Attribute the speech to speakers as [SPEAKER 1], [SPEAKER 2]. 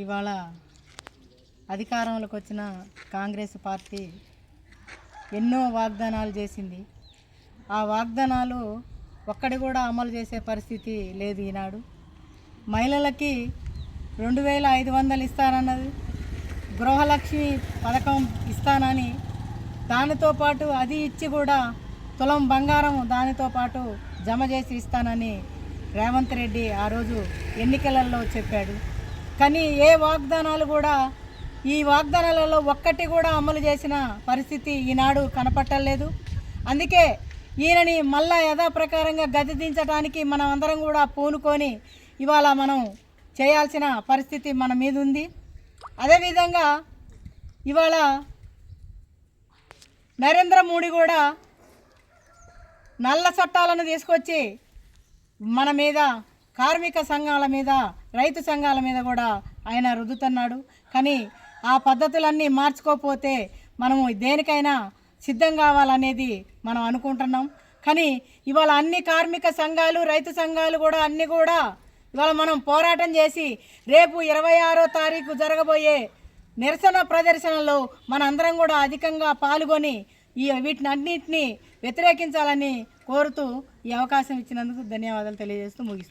[SPEAKER 1] ఇవాళ అధికారంలోకి వచ్చిన కాంగ్రెస్ పార్టీ ఎన్నో వాగ్దానాలు చేసింది. ఆ వాగ్దానాలు ఒక్కటి కూడా అమలు చేసే పరిస్థితి లేదు. ఈనాడు మహిళలకి 2500 ఇస్తానన్నది, గృహలక్ష్మి పథకం ఇస్తానని, దానితో పాటు అది ఇచ్చి కూడా తులం బంగారం దానితో పాటు జమ చేసి ఇస్తానని రేవంత్ రెడ్డి ఆ రోజు ఎన్నికలలో చెప్పాడు. కానీ ఏ వాగ్దానాలు కూడా ఈ వాగ్దానాలలో ఒక్కటి కూడా అమలు చేసిన పరిస్థితి ఈనాడు కనపట్టలేదు. అందుకే ఈయనని మళ్ళా యథాప్రకారంగా గద్దె దించడానికి మనం అందరం కూడా పూనుకొని ఇవాళ మనం చేయాల్సిన పరిస్థితి మన మీద ఉంది. అదేవిధంగా ఇవాళ నరేంద్ర మోడీ కూడా నల్ల చట్టాలను తీసుకొచ్చి మన మీద, కార్మిక సంఘాల మీద, రైతు సంఘాల మీద కూడా ఆయన రుద్దుతున్నాడు. కానీ ఆ పద్ధతులన్నీ మార్చుకోకపోతే మనము దేనికైనా సిద్ధం కావాలనేది మనం అనుకుంటున్నాం. కానీ ఇవాళ అన్ని కార్మిక సంఘాలు, రైతు సంఘాలు కూడా అన్నీ కూడా ఇవాళ మనం పోరాటం చేసి రేపు 26వ తారీఖు జరగబోయే నిరసన ప్రదర్శనలో మనందరం కూడా అధికంగా పాల్గొని వీటిని అన్నింటినీ వ్యతిరేకించాలని కోరుతూ ఈ అవకాశం ఇచ్చినందుకు ధన్యవాదాలు తెలియజేస్తూ ముగిస్తాను.